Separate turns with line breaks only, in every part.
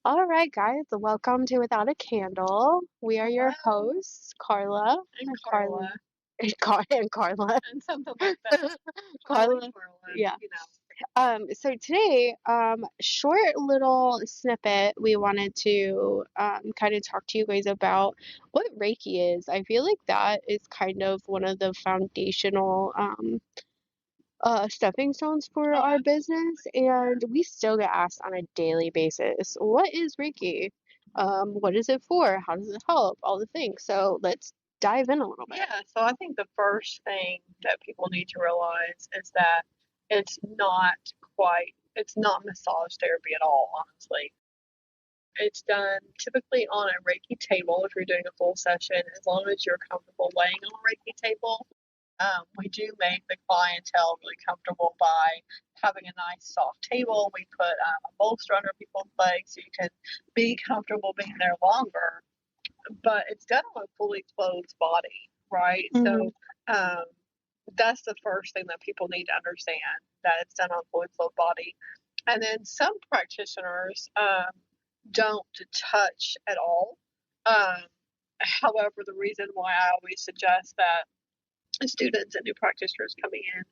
All right, guys, welcome to Without a Candle. We are your
Hello,
hosts, Carla
and
Carla
Carla,
and Carla.
and something like that. Carla and
Carla,
Carla,
yeah. So today, short little snippet, we wanted to kind of talk to you guys about what Reiki is. I feel like that is kind of one of the foundational stepping stones for
Oh,
our business,
absolutely.
and we still get asked on a daily basis, what is Reiki? What is it for? How does it help? All the things. So let's dive in a little bit.
Yeah, so I think the first thing that people need to realize is that it's not it's not massage therapy at all, honestly. It's done typically on a Reiki table if you're doing a full session, as long as you're comfortable laying on a Reiki table. We do make the clientele really comfortable by having a nice soft table. We put a bolster under people's legs so you can be comfortable being there longer. But it's done on a fully clothed body, right?
Mm-hmm.
So um, that's the first thing that people need to understand, that it's done on a fully clothed body. And then some practitioners don't touch at all. Um, However, the reason why I always suggest that students and new practitioners coming in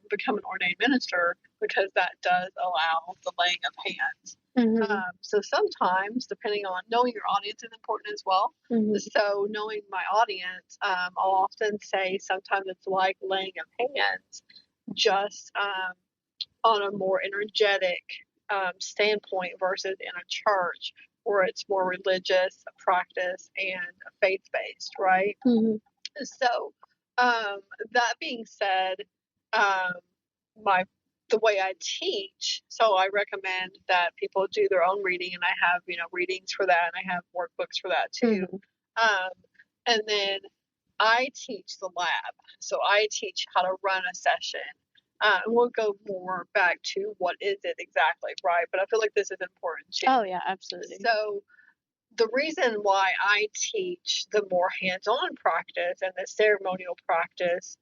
become an ordained minister, because that does allow the laying of hands.
Mm-hmm.
So sometimes, depending on knowing your audience is important as well.
Mm-hmm.
So knowing my audience, I'll often say sometimes it's like laying of hands, just on a more energetic standpoint versus in a church where it's more religious practice and faith based, right?
Mm-hmm.
So, um, that being said, um, my the way I teach, so I recommend that people do their own reading, and I have readings for that, and I have workbooks for that too.
Mm-hmm.
Um, and then I teach the lab, so I teach how to run a session. And we'll go more back to what is it exactly, right? But I feel like this is important too.
Oh yeah, absolutely.
So the reason why I teach the more hands-on practice and the ceremonial practice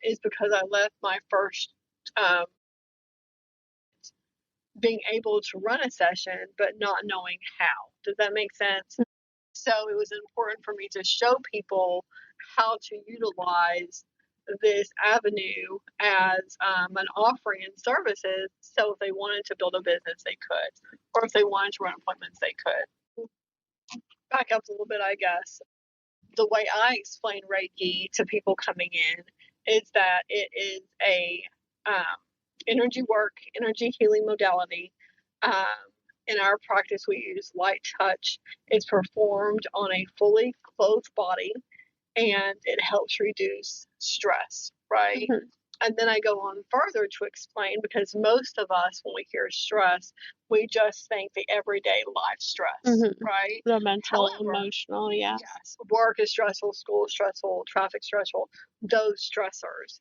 is because I left my first um, being able to run a session, but not knowing how. Does that make sense? So it was important for me to show people how to utilize this avenue as an offering and services. So if they wanted to build a business, they could, or if they wanted to run appointments, they could. Back up a little bit, I guess. The way I explain Reiki to people coming in is that it is a um, energy work, energy healing modality. Um, in our practice, we use light touch. It's performed on a fully clothed body, and it helps reduce stress, right?
Mm-hmm.
And then I go on further to explain, because most of us, when we hear stress, we just think the everyday life stress,
Mm-hmm.
right?
The mental,
However,
emotional, yeah.
yes, work is stressful, school is stressful, traffic stressful, those stressors.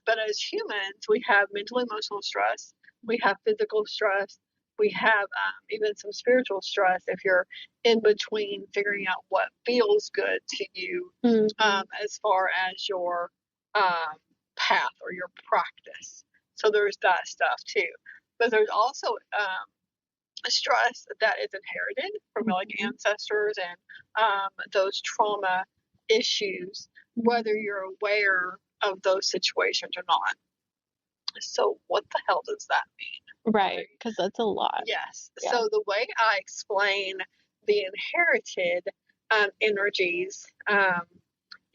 But as humans, we have mental, emotional stress, we have physical stress, we have even some spiritual stress if you're in between figuring out what feels good to you,
Mm-hmm.
as far as your um, path or your practice. So there's that stuff too. But there's also stress that is inherited from like
Mm-hmm.
ancestors and those trauma issues, whether you're aware of those situations or not. So, what the hell does that mean?
Right,
Right.
because that's a lot.
Yes.
Yeah.
So, the way I explain the inherited energies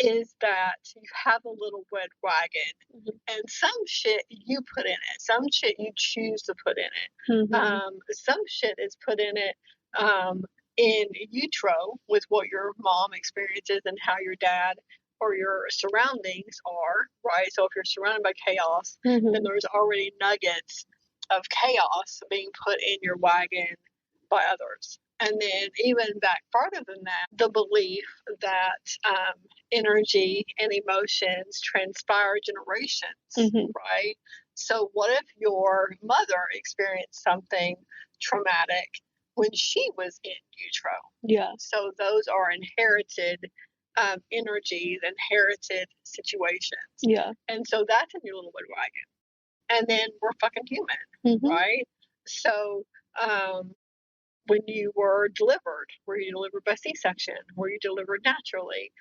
is that you have a little red wagon,
Mm-hmm.
and some shit you put in it, some shit you choose to put in it,
Mm-hmm.
some shit is put in it in utero with what your mom experiences and how your dad or your surroundings are, right? So if you're surrounded by chaos, then
Mm-hmm.
there's already nuggets of chaos being put in your wagon by others. And then, even back farther than that, the belief that energy and emotions transpire generations,
Mm-hmm.
right? So, what if your mother experienced something traumatic when she was in utero?
Yeah.
So, those are inherited energies, inherited situations.
Yeah.
And so, that's in your little red wagon. And then we're fucking human,
Mm-hmm.
right? So, um, when you were delivered. Were you delivered by C-section? Were you delivered naturally?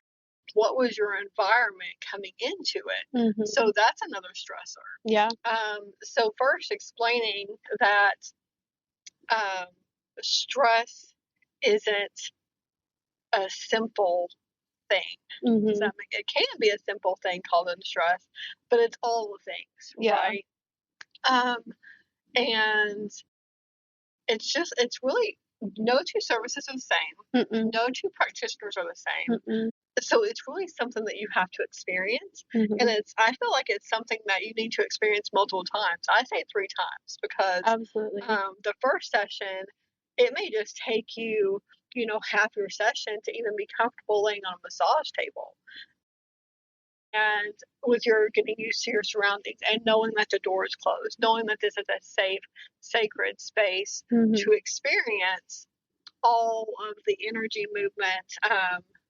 What was your environment coming into it? So that's another stressor.
Yeah.
So first explaining that stress isn't a simple thing. Does that make it can be a simple thing called stress, but it's all the things, right? And it's really no two services are the same. No two practitioners are the same. So it's really something that you have to experience. And I feel like it's something that you need to experience multiple times. I say 3 times because
Absolutely.
The first session, it may just take you, half your session to even be comfortable laying on a massage table. And with your getting used to your surroundings and knowing that the door is closed, knowing that this is a safe, sacred space to experience all of the energy movement,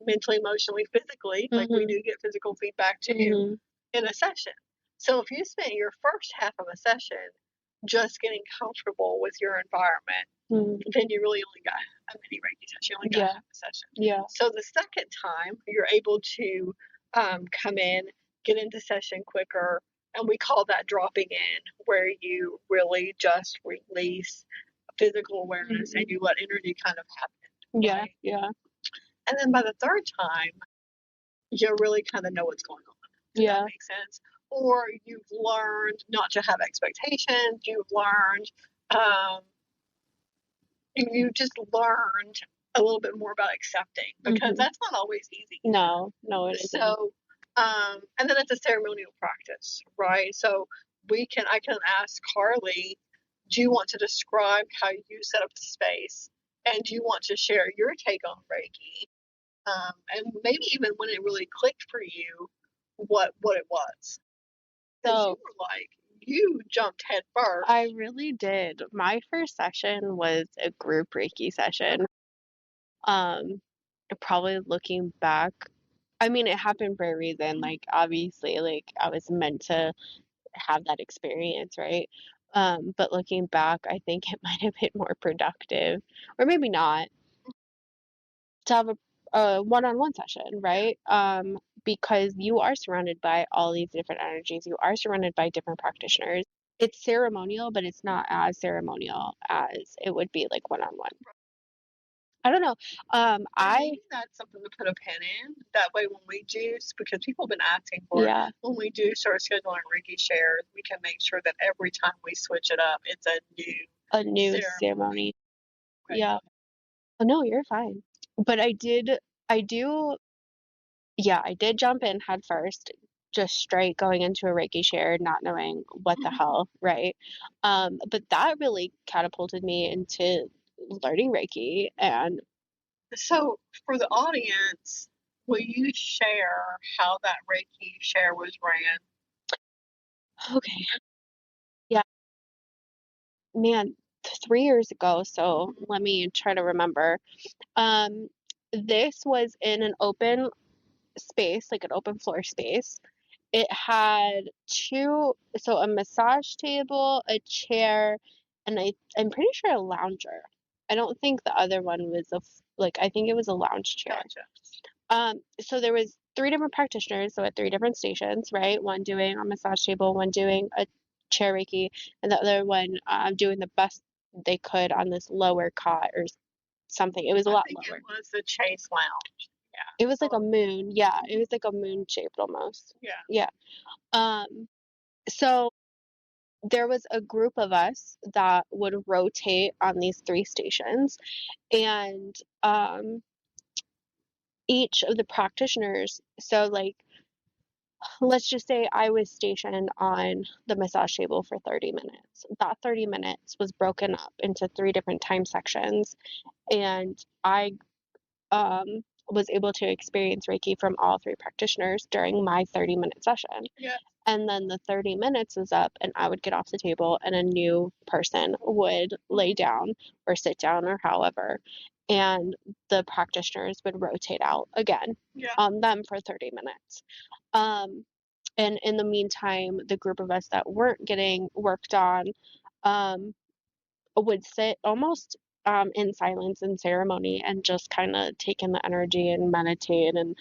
mentally, emotionally, physically, like we do get physical feedback too in a session. So if you spend your first half of a session just getting comfortable with your environment, then you really only got a mini Reiki session. You only got half a session.
Yeah.
So the second time, you're able to come in, get into session quicker, and we call that dropping in, where you really just release physical awareness and you let energy kind of happen.
Yeah.
Right?
Yeah.
And then by the third time, you really kind of know what's going on. Does that make sense? Or you've learned not to have expectations. You've learned, you just learned a little bit more about accepting, because that's not always easy.
No, it isn't.
So, and then it's a ceremonial practice, right? So I can ask Karlie, do you want to describe how you set up the space? And do you want to share your take on Reiki? And maybe even when it really clicked for you, what it was. Because you were like, you jumped head first.
I really did. My first session was a group Reiki session. Probably looking back, I mean, it happened for a reason. Like, obviously, like, I was meant to have that experience, right? But looking back, I think it might have been more productive, or maybe not, to have a one-on-one session, right? Because you are surrounded by all these different energies. You are surrounded by different practitioners. It's ceremonial, but it's not as ceremonial as it would be like one-on-one. I don't know.
Maybe that's something to put a pin in. That way, when we do, because people have been asking for it, when we do start scheduling Reiki shares, we can make sure that every time we switch it up, it's a new ceremony.
Okay. Yeah. Oh, no, you're fine. But I did jump in head first, just straight going into a Reiki share, not knowing what the hell, right? But that really catapulted me into learning Reiki. And
so for the audience, will you share how that Reiki share was ran?
Okay. Yeah. Man, 3 years ago, so let me try to remember. This was in an open space, like an open floor space. It had a massage table, a chair, and I'm pretty sure a lounger. I don't think the other one was I think it was a lounge chair.
Gotcha.
So there was 3 different practitioners, so at 3 different stations, right? One doing a massage table, one doing a chair Reiki, and the other one doing the best they could on this lower cot or something. It was a lot lower.
It was the Chase Lounge.
It was like a moon. Yeah, it was like a moon shaped almost.
Yeah.
So there was a group of us that would rotate on these 3 stations, and each of the practitioners, so like, let's just say I was stationed on the massage table for 30 minutes. That 30 minutes was broken up into 3 different time sections, and I was able to experience Reiki from all 3 practitioners during my 30-minute session.
Yeah.
And then the 30 minutes was up, and I would get off the table, and a new person would lay down or sit down or however. And the practitioners would rotate out again on them for 30 minutes. And in the meantime, the group of us that weren't getting worked on would sit almost in silence and ceremony and just kind of take in the energy and meditate and,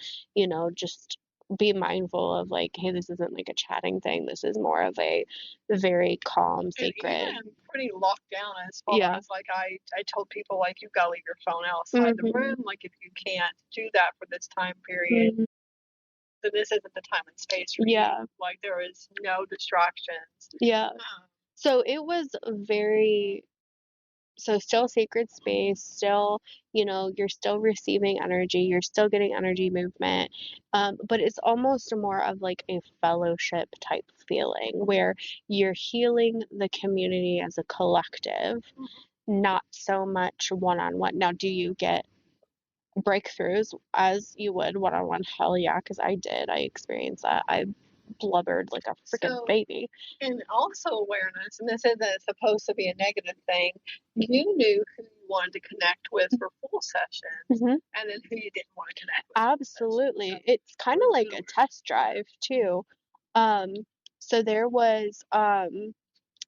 just be mindful of like, hey, this isn't like a chatting thing. This is more of a very calm,
And
sacred.
even pretty locked down as far
Yeah.
as like I told people like you've got to leave your phone outside the room. Like if you can't do that for this time period, then this isn't the time and space for
Yeah.
you. Like there is no distractions.
Yeah. So it was still sacred space, still, you're still receiving energy, you're still getting energy movement. But it's almost more of like a fellowship type feeling where you're healing the community as a collective, not so much one-on-one. Now, do you get breakthroughs as you would one-on-one? Hell yeah, because I did. I experienced that. I blubbered like a freaking baby.
And also awareness, and this isn't supposed to be a negative thing. You knew who you wanted to connect with for full sessions, and then who you didn't want to connect with.
Absolutely. So it's kind of like a test drive too. So there was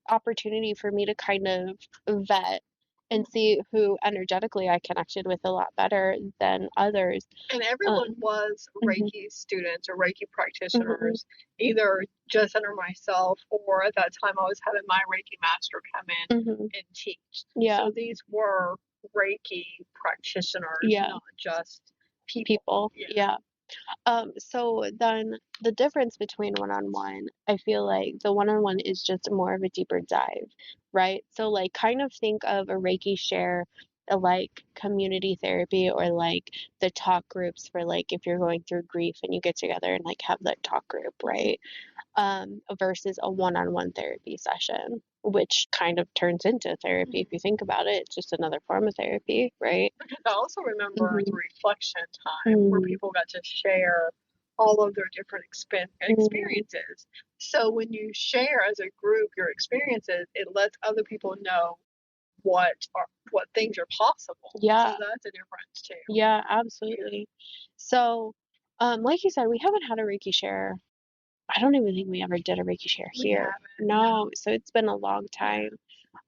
opportunity for me to kind of vet and see who energetically I connected with a lot better than others.
And everyone was Reiki students or Reiki practitioners, either just under myself or at that time I was having my Reiki master come in and teach.
Yeah.
So these were Reiki practitioners, not just people.
Yeah. So then the difference between one-on-one, I feel like the one-on-one is just more of a deeper dive, right? So like kind of think of a Reiki share, like community therapy or like the talk groups for like if you're going through grief and you get together and like have that talk group, right? Versus a one-on-one therapy session, which kind of turns into therapy if you think about it. It's just another form of therapy, right?
Because I also remember the reflection time where people got to share all of their different experiences. So when you share as a group your experiences, it lets other people know what things are possible.
Yeah.
So that's a difference too.
Yeah, absolutely. So, like you said, we haven't had a Reiki share. I don't even think we ever did a Reiki share here. No, so it's been a long time.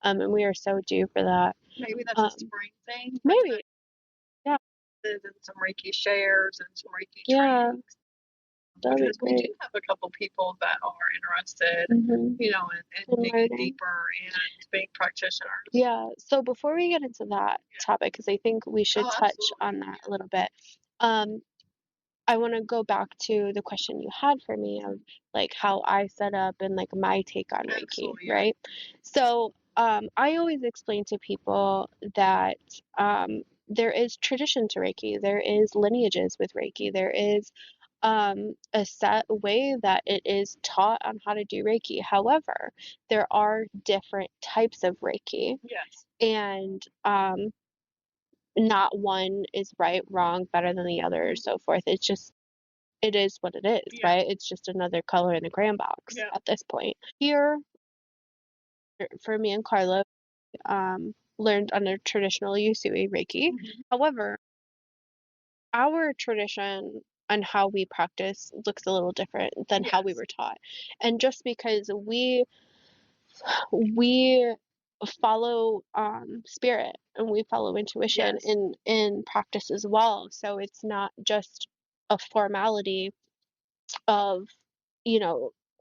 And we are so due for that.
Maybe that's a spring thing.
Maybe. Yeah.
And some Reiki shares and some Reiki
trainings.
Because we do have a couple people that are interested, in digging deeper and being practitioners.
Yeah. So before we get into that topic, because I think we should touch on that a little bit. I want to go back to the question you had for me of like how I set up and like my take on Reiki, right? So I always explain to people that there is tradition to Reiki, there is lineages with Reiki, there is a set way that it is taught on how to do Reiki. However, there are different types of Reiki.
Yes.
And not one is right, wrong, better than the other, or so forth. It is what it is, right? It's just another color in the crayon box at this point. Here, for me and Carla, learned under traditional Usui Reiki. However, our tradition and how we practice looks a little different than how we were taught. And just because we follow spirit and we follow intuition in practice as well. So it's not just a formality of,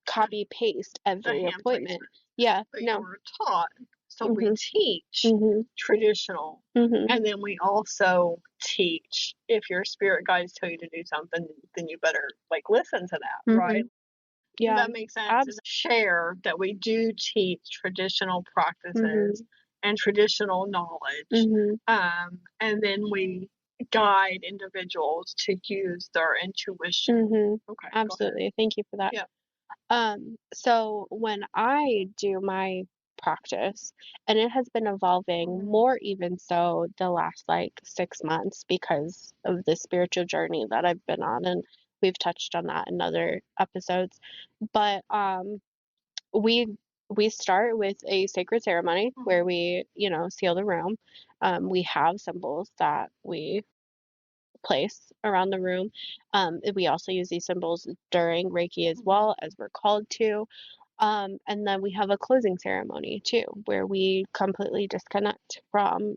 copy paste every appointment. Yeah.
But
No.
we're taught. So we teach traditional, and then we also teach if your spirit guides tell you to do something, then you better like listen to that, right?
Yeah.
Does that make sense? Share that we do teach traditional practices and traditional knowledge, and then we guide individuals to use their intuition. Okay.
Absolutely. Thank you for that.
Yeah.
So when I do my practice, and it has been evolving more even so the last like 6 months because of the spiritual journey that I've been on, and we've touched on that in other episodes. But we start with a sacred ceremony where we, seal the room. We have symbols that we place around the room. We also use these symbols during Reiki as well as we're called to. And then we have a closing ceremony too, where we completely disconnect from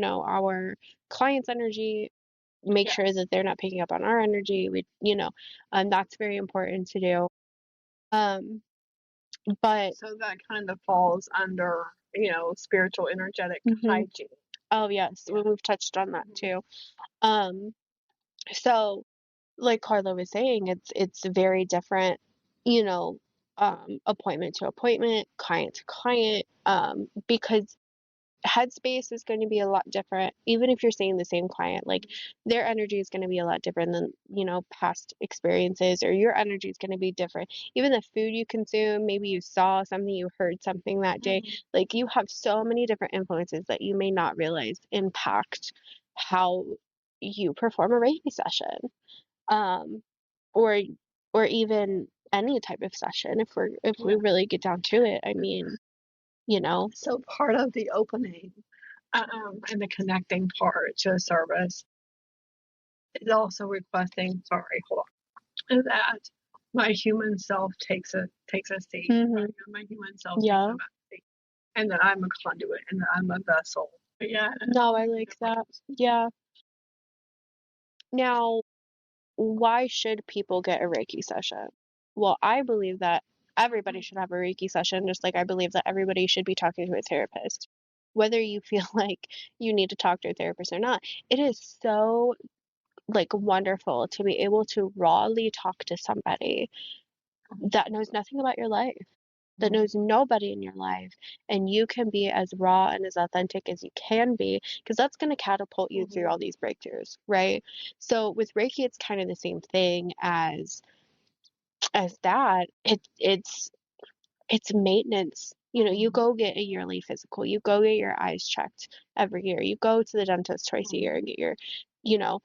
our client's energy, make sure that they're not picking up on our energy. That's very important to do. But
So that kind of falls under, spiritual energetic hygiene.
oh yes, we've touched on that too. Um, so like Carla was saying, it's very different, appointment to appointment, client to client, because headspace is going to be a lot different. Even if you're seeing the same client, like their energy is going to be a lot different than, past experiences, or your energy is going to be different. Even the food you consume, maybe you saw something, you heard something that day. Like you have so many different influences that you may not realize impact how you perform a Reiki session. Um, or or even any type of session if we really get down to it. I mean,
So part of the opening and the connecting part to a service is also requesting, sorry, hold on, that my human self takes a seat. Right? My human self takes a seat. And that I'm a conduit and that I'm a vessel. Yeah.
No, I like that. Yeah. Now, why should people get a Reiki session? Well, I believe that everybody should have a Reiki session, just like I believe that everybody should be talking to a therapist. Whether you feel like you need to talk to a therapist or not, it is so like wonderful to be able to rawly talk to somebody that knows nothing about your life, that knows nobody in your life, and you can be as raw and as authentic as you can be, because that's going to catapult you through all these breakthroughs, right? So with Reiki, it's kind of the same thing as that. It's maintenance. You go get a yearly physical, you go get your eyes checked every year, you go to the dentist twice a year and get your, you know,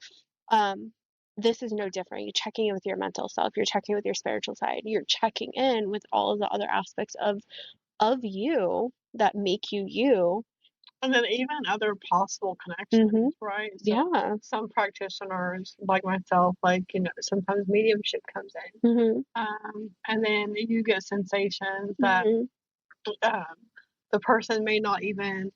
um, this is no different. You're checking in with your mental self, you're checking with your spiritual side, you're checking in with all of the other aspects of you that make you you.
And then even other possible connections, right? So
Yeah.
some practitioners, like myself, sometimes mediumship comes in. And then you get sensations that the person may not even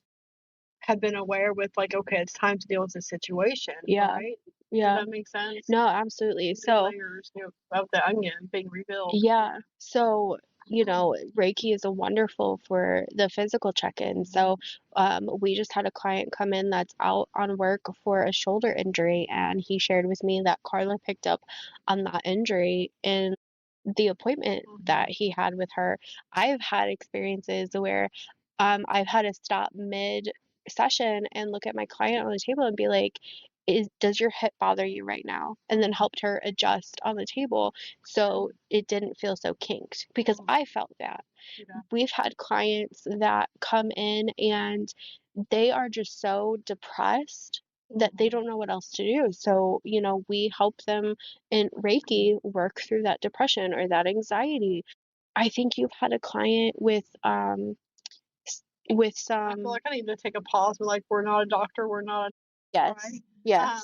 have been aware with, like, okay, it's time to deal with the situation, right?
Yeah.
Does that make sense?
No, absolutely.
The
So
layers of the onion being revealed.
yeah. So, Reiki is a wonderful for the physical check-in. So, we just had a client come in that's out on work for a shoulder injury, and he shared with me that Carla picked up on that injury in the appointment that he had with her. I've had experiences where I've had to stop mid session and look at my client on the table and be like, does your hip bother you right now? And then helped her adjust on the table so it didn't feel so kinked, because I felt that. We've had clients that come in and they are just so depressed that they don't know what else to do. So, we help them in Reiki work through that depression or that anxiety. I think you've had a client with
I
some.
feel like I need to take a pause. We're like, we're not a doctor, we're not,
Yes.
right?
Yes.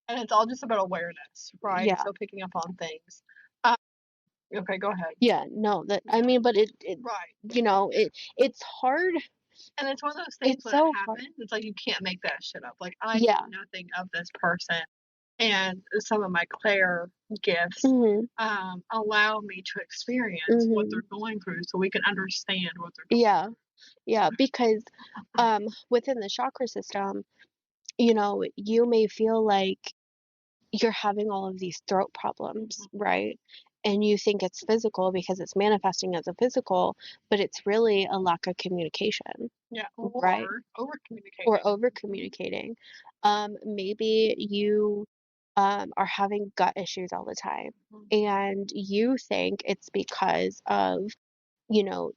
And it's all just about awareness, right?
Yeah.
So picking up on things. Okay, go ahead.
Yeah, no, I mean, but it
Right.
it's hard.
And it's one of those things
It's
when it
so hard.
happens, it's like you can't make that shit up. Like I
Yeah.
knew nothing of this person, and some of my Claire gifts allow me to experience what they're going through, so we can understand what they're going
Yeah. Yeah, because within the chakra system, you may feel like you're having all of these throat problems, right? And you think it's physical because it's manifesting as a physical, but it's really a lack of communication.
Yeah,
right?
over communicating.
Or over communicating. Maybe you are having gut issues all the time, and you think it's because of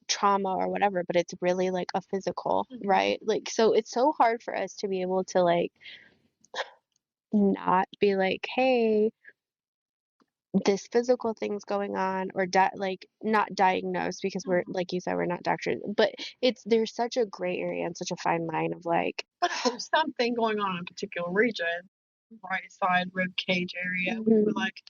trauma or whatever, but it's really like a physical, right? Like, so it's so hard for us to be able to like not be like, hey, this physical thing's going on, or like not diagnosed, because we're, like you said, we're not doctors, but there's such a gray area and such a fine line of like,
But if there's something going on in a particular region, right side rib cage area, we would like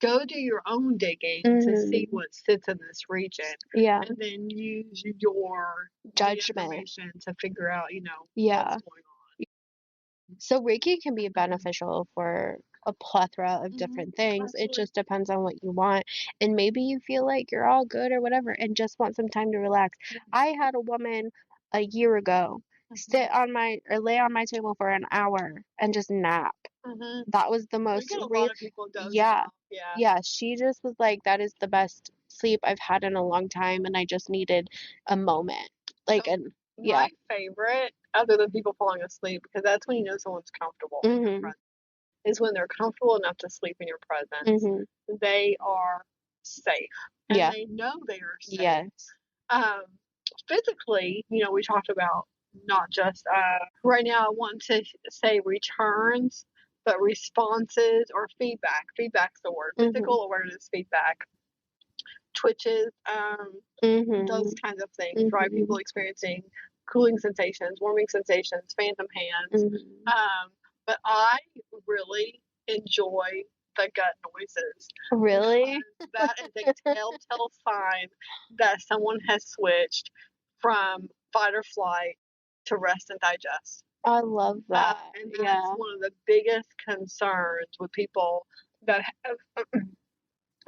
go do your own digging to see what sits in this region.
Yeah.
And then use your
Judgment.
information to figure out,
Yeah.
what's going on.
So Reiki can be beneficial for a plethora of different things. It
Absolutely.
just depends on what you want. And maybe you feel like you're all good or whatever and just want some time to relax. I had a woman a year ago sit on my or lay on my table for an hour and just nap. That was the
We
most
get a lot of people dozing
yeah.
off. Yeah.
Yeah, she just was like, that is the best sleep I've had in a long time and I just needed a moment. Like
So
and yeah.
my favorite, other than people falling asleep, because that's when you know someone's comfortable in your
Mhm.
presence, is when they're comfortable enough to sleep in your presence.
Mhm.
They are safe, and
Yeah.
they know they are safe.
Yes.
Um, physically, we talked about not just right now. I want to say returns, but responses or feedback. Feedback's the word.
Mhm.
Physical awareness feedback, twitches, those
Mhm.
kinds of things, right? People
Mhm.
experiencing cooling sensations, warming sensations, phantom hands.
Mhm.
But I really enjoy the gut noises.
Really?
Because that is a telltale sign that someone has switched from fight or flight to rest and digest.
I love that.
And that's
Yeah.
one of the biggest concerns with people that have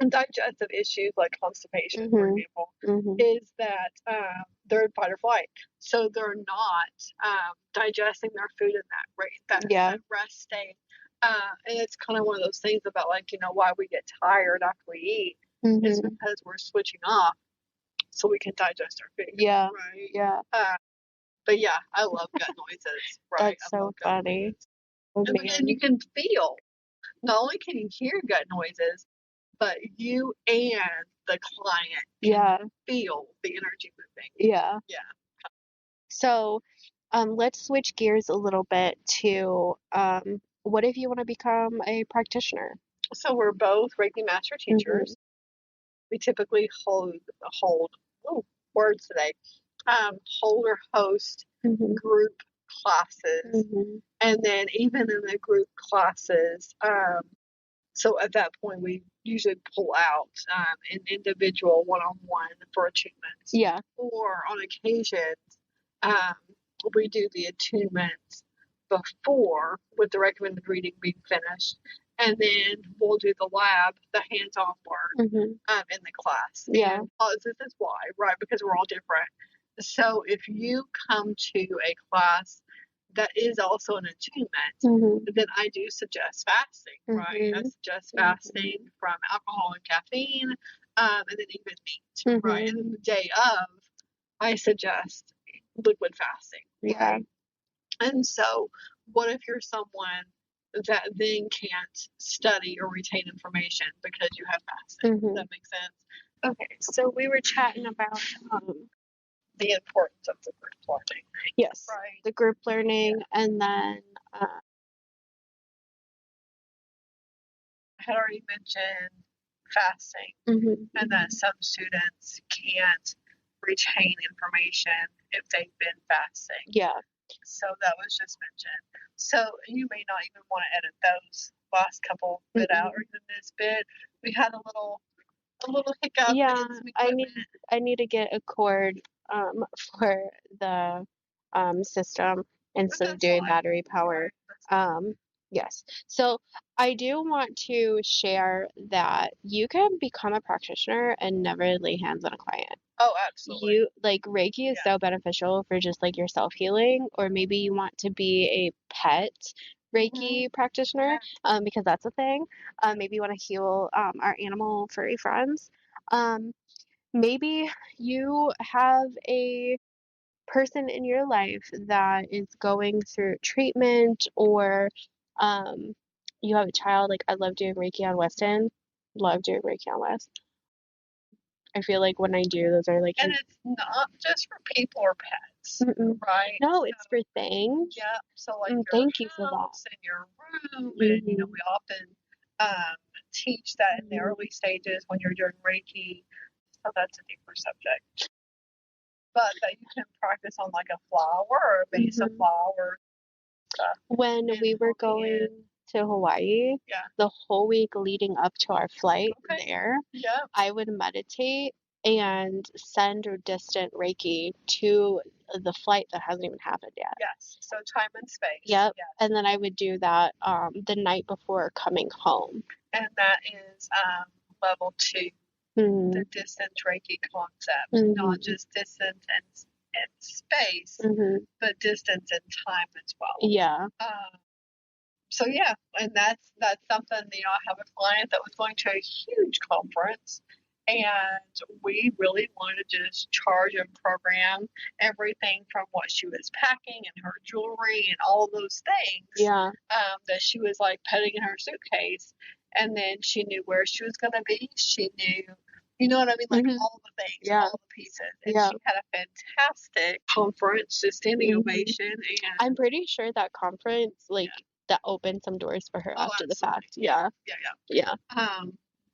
digestive issues like constipation, for
Mhm.
example,
Mhm.
is that they're in fight or flight. So they're not digesting their food in that rate,
Yeah.
that rest state. And it's kind of one of those things about why we get tired after we eat is
Mhm.
because we're switching off so we can digest our food.
Yeah.
Right.
Yeah.
But yeah, I love gut noises. Right.
That's
I
so
love gut
funny.
noises.
Oh
And then you
man.
can feel, not only can you hear gut noises, but you and the client
Yeah.
can feel the energy moving.
Yeah.
Yeah.
So, let's switch gears a little bit to what if you want to become a practitioner?
So we're both Reiki master
Mhm.
teachers. We typically hold oh, words today. Hold or host
Mhm.
group classes.
Mhm.
And then even in the group classes, so at that point we usually pull out an individual one-on-one for attunements.
Yeah.
Or on occasions, um, we do the attunements before with the recommended reading being finished, and then we'll do the lab, the hands-on work
Mhm.
in the class.
Yeah.
And this is why, right? Because we're all different. So if you come to a class that is also an attunement,
Mhm.
then I do suggest fasting, right? I
Mhm.
suggest
Mhm.
fasting from alcohol and caffeine, and then even meat, right? And
Mhm.
then the day of, I suggest liquid fasting,
Yeah.
right? And so, what if you're someone that then can't study or retain information because you have fasting? Does
Mhm.
that make sense?
Okay. So we were chatting about
The importance of the group learning,
yes,
right?
the group learning, and then
I had already mentioned fasting,
mhm.
and that some students can't retain information if they've been fasting.
Yeah.
So that was just mentioned. So you may not even want to edit those last couple bit out, or even this bit. We had a little hiccup
Yeah,
in some equipment.
I need to get a cord for the system instead of doing battery power. Um yes. So I do want to share that you can become a practitioner and never lay hands on a client.
Oh, absolutely.
You like Reiki is so beneficial for just like your self healing, or maybe you want to be a pet Reiki practitioner, because that's a thing. Maybe you want to heal our animal furry friends. Um, maybe you have a person in your life that is going through treatment, or you have a child. Like I love doing Reiki on Weston. Love doing Reiki on West. I feel like when I do, those are like
And it's not just for people or pets, right?
no, it's for things.
Yeah. So like your
Thank you for that.
house and your room, and we often teach that in the early stages when you're doing Reiki. So that's a deeper subject. But that you can practice on like a flower or a base of flower stuff.
When we were going to Hawaii,
Yeah.
the whole week leading up to our flight
Okay.
there,
Yeah.
I would meditate and send or distant Reiki to the flight that hasn't even happened yet.
Yes. So time and space.
Yep.
Yes.
And then I would do that the night before coming home.
And that is level 2, the distance Reiki concept, not just distance and space, but distance and time as well.
Yeah.
So yeah, and that's something, I have a client that was going to a huge conference, and we really wanted to just charge and program everything from what she was packing and her jewelry and all those things.
Yeah.
That she was like putting in her suitcase, and then she knew where she was going to be. She knew, you know what I mean, like all the things, all the pieces. And she had a fantastic conference, just standing ovation. And
I'm pretty sure that conference, that opened some doors for her after the fact. Yeah.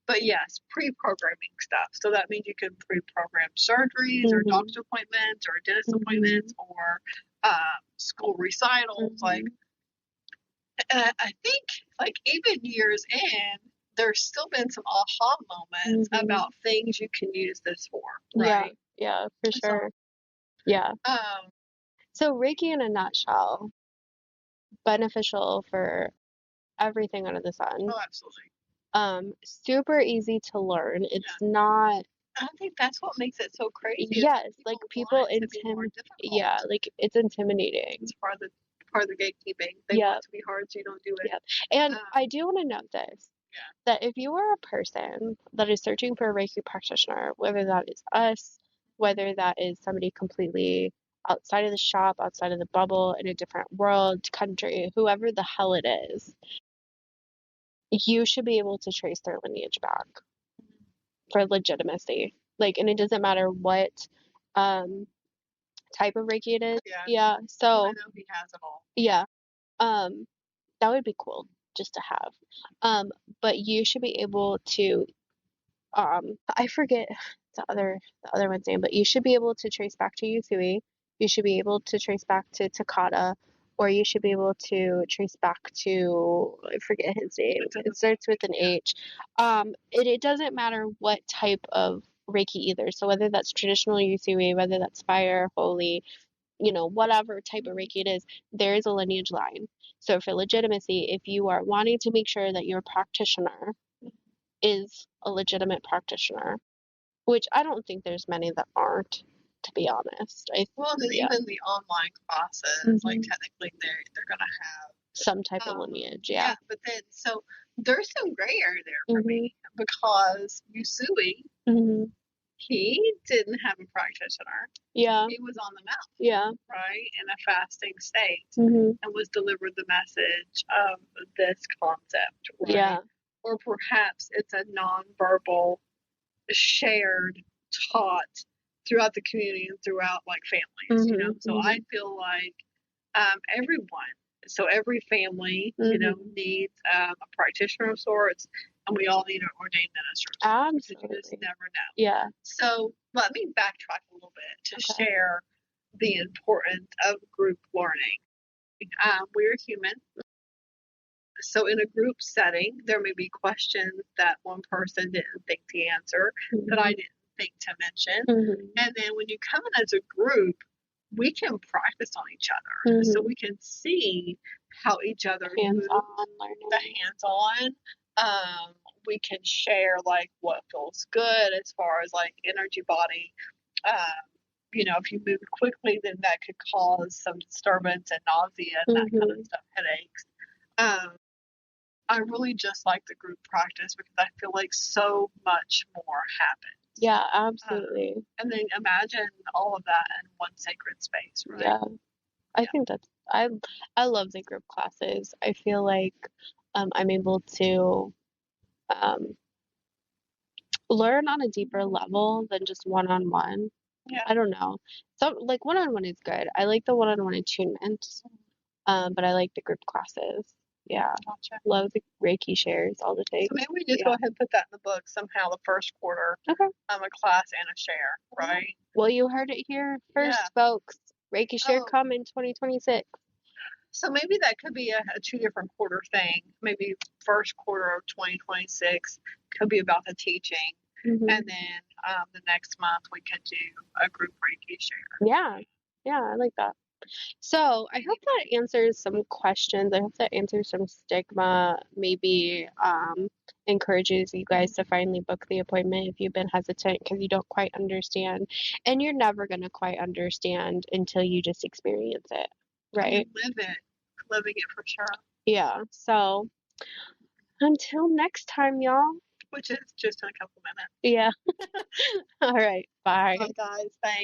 But yes, pre-programming stuff. So that means you can pre-program surgeries or doctor's appointments or dentist appointments or school recitals. Like, and I think, like, even years in, there's still been some aha moments about things you can use this for. Right?
Yeah, for sure. Yeah. So Reiki in a nutshell, beneficial for everything under the sun.
Oh, absolutely.
Super easy to learn. It's not.
I think that's what makes it so crazy.
Yes, like people
Yeah,
like it's intimidating.
It's part of the gatekeeping. They want it to be hard, so you don't do it.
Yep. And I do want to note this. That if you are a person that is searching for a Reiki practitioner, whether that is us, whether that is somebody completely outside of the shop, outside of the bubble, in a different world, country, whoever the hell it is, you should be able to trace their lineage back for legitimacy. Like, and it doesn't matter what type of Reiki it is. Yeah. So
I know he has it all.
Yeah. That would be cool just to have. But you should be able to I forget the other one's name, but you should be able to trace back to Yusui. You should be able to trace back to Takata, or you should be able to trace back to, I forget his name. It starts with an H. It doesn't matter what type of Reiki either. So whether that's traditional Yusui, whether that's fire, holy, whatever type of Reiki it is, there is a lineage line. So for legitimacy, if you are wanting to make sure that your practitioner is a legitimate practitioner, which I don't think there's many that aren't, to be honest.
Even the online classes, like technically they're gonna have
some type of lineage,
but then so there's some gray area there for me because Yusui, he didn't have a practitioner.
Yeah.
He was on the mountain.
Yeah.
Right? In a fasting state and was delivered the message of this concept. Right?
Yeah.
Or perhaps it's a nonverbal, shared, taught throughout the community and throughout like families, So I feel like everyone, so every family, needs a practitioner of sorts, and we all need an ordained minister.
Absolutely.
You just never know.
Yeah.
So let me backtrack a little bit to share the importance of group learning. We're human. So in a group setting, there may be questions that one person didn't think to answer, that I didn't think to mention. And then when you come in as a group, we can practice on each other. So we can see how each other
hands-on
learning. The hands-on. We can share like what feels good as far as like energy body. If you move quickly, then that could cause some disturbance and nausea and that kind of stuff, headaches. I really just like the group practice because I feel like so much more happens.
Yeah, absolutely.
And then imagine all of that in one sacred space, right?
Yeah. I think I love the group classes. I feel like I'm able to learn on a deeper level than just one-on-one.
Yeah.
I don't know. So like one-on-one is good. I like the one-on-one attunement. But I like the group classes. Yeah.
Gotcha.
Love the Reiki shares, all the things.
So maybe we just go ahead and put that in the book somehow, the first quarter.
Okay.
A class and a share, right?
Well, you heard it here first, folks. Reiki share coming 2026.
So maybe that could be a 2 different quarter thing. Maybe first quarter of 2026 could be about the teaching.
Mhm.
And then the next month we could do a group Reiki share.
Yeah. Yeah, I like that. So I hope that answers some questions. I hope that answers some stigma, maybe encourages you guys to finally book the appointment if you've been hesitant because you don't quite understand. And you're never going to quite understand until you just experience it, right?
Living it for sure.
Yeah. So until next time, y'all.
Which is just in a couple minutes.
Yeah. All right. Bye.
Bye, guys. Thanks.